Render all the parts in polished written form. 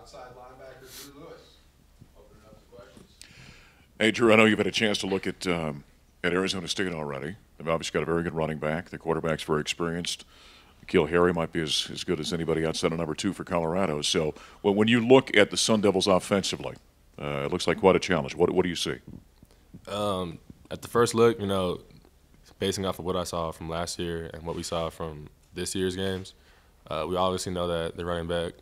outside linebacker Drew Lewis. Open it up to questions. Hey, Drew, I know you've had a chance to look at Arizona State already. They've obviously got a very good running back. The quarterback's very experienced. N'Keal Harry might be as good as anybody outside of number 2 for Colorado. So when you look at the Sun Devils offensively, it looks like quite a challenge. What do you see? At the first look, basing off of what I saw from last year and what we saw from this year's games, we obviously know that the running back,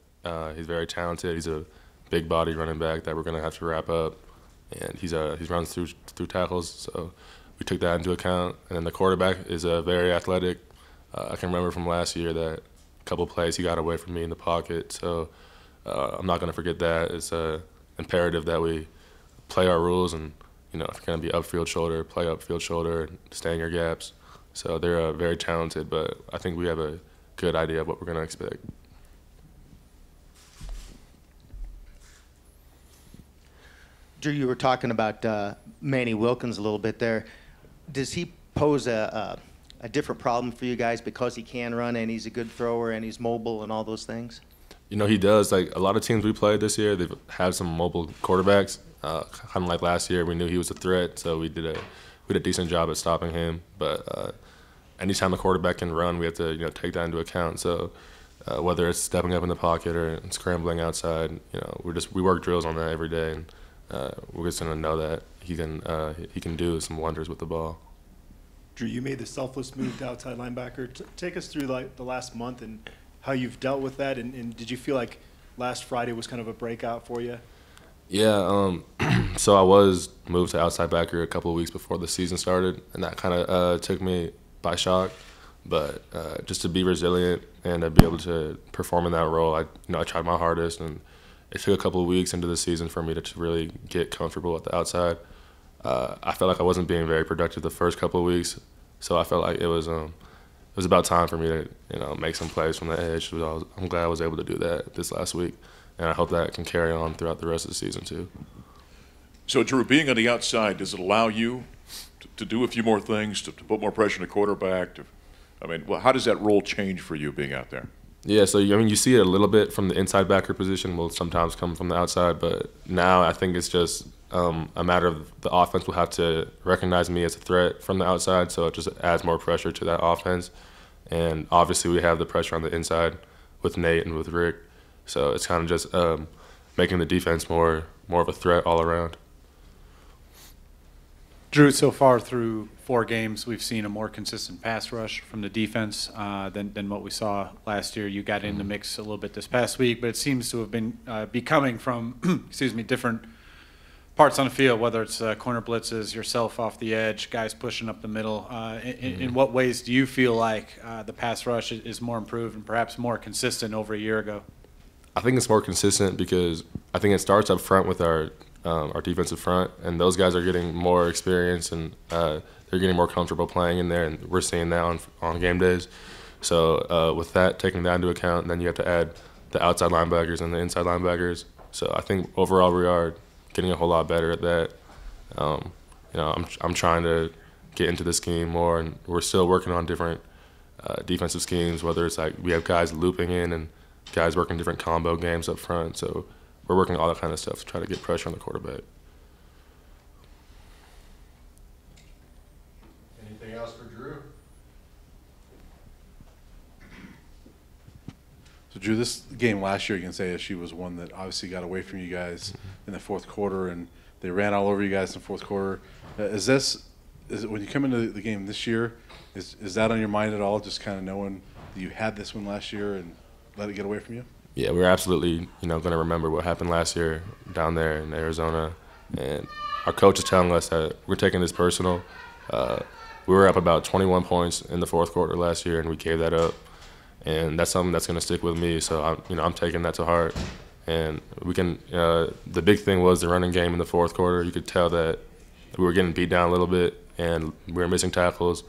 he's very talented. He's a big body running back that we're going to have to wrap up, and he runs through tackles, so we took that into account. And then the quarterback is very athletic. I can remember from last year that a couple plays he got away from me in the pocket, so I'm not going to forget that. It's imperative that we play our rules, and if you're going to be upfield shoulder, play upfield shoulder, and stay in your gaps. So they're very talented, but I think we have a good idea of what we're going to expect. Drew, you were talking about Manny Wilkins a little bit there. Does he pose a different problem for you guys because he can run and he's a good thrower and he's mobile and all those things? He does. Like a lot of teams we played this year, they've had some mobile quarterbacks. Kind of like last year, we knew he was a threat, so we did a decent job at stopping him. But anytime the quarterback can run, we have to take that into account. So whether it's stepping up in the pocket or scrambling outside, we work drills on that every day, and we're just gonna know that he can do some wonders with the ball. Drew, you made the selfless move to outside linebacker. Take us through the last month and how you've dealt with that, and did you feel like last Friday was kind of a breakout for you? Yeah, so I was moved to outside backer a couple of weeks before the season started, and that kind of took me by shock. But just to be resilient and to be able to perform in that role, I tried my hardest, and it took a couple of weeks into the season for me to really get comfortable at the outside. I felt like I wasn't being very productive the first couple of weeks, so I felt like it was about time for me to make some plays from the edge. I'm glad I was able to do that this last week, and I hope that can carry on throughout the rest of the season too. So, Drew, being on the outside, does it allow you to do a few more things, to put more pressure on the quarterback? How does that role change for you being out there? Yeah, so you see it a little bit from the inside backer position. Will sometimes come from the outside, but now I think it's just a matter of the offense will have to recognize me as a threat from the outside, so it just adds more pressure to that offense. And obviously we have the pressure on the inside with Nate and with Rick, so it's kind of just making the defense more of a threat all around. Drew, so far through 4 games, we've seen a more consistent pass rush from the defense than what we saw last year. You got in the mix a little bit this past week, but it seems to have been becoming from different parts on the field, whether it's corner blitzes, yourself off the edge, guys pushing up the middle. In what ways do you feel like the pass rush is more improved and perhaps more consistent over a year ago? I think it's more consistent because I think it starts up front with our defensive front, and those guys are getting more experience, and they're getting more comfortable playing in there, and we're seeing that on game days. So with that, taking that into account, and then you have to add the outside linebackers and the inside linebackers. So I think overall we are getting a whole lot better at that. I'm trying to get into the scheme more, and we're still working on different defensive schemes, whether it's like we have guys looping in and guys working different combo games up front. So we're working all that kind of stuff to try to get pressure on the quarterback. Anything else for Drew? So, Drew, this game last year, you can say she was one that obviously got away from you guys in the fourth quarter, and they ran all over you guys in the fourth quarter. Is it when you come into the game this year, is that on your mind at all, just kind of knowing that you had this one last year and let it get away from you? Yeah, we're absolutely going to remember what happened last year down there in Arizona, and our coach is telling us that we're taking this personal. We were up about 21 points in the fourth quarter last year, and we gave that up, and that's something that's going to stick with me. So I'm taking that to heart, and we can. The big thing was the running game in the fourth quarter. You could tell that we were getting beat down a little bit, and we were missing tackles,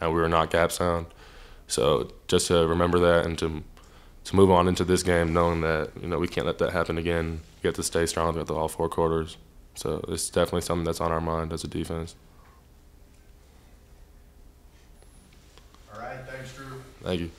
and we were not gap sound. So just to remember that and to move on into this game knowing that we can't let that happen again. You have to stay strong throughout all 4 quarters. So it's definitely something that's on our mind as a defense. All right, thanks, Drew. Thank you.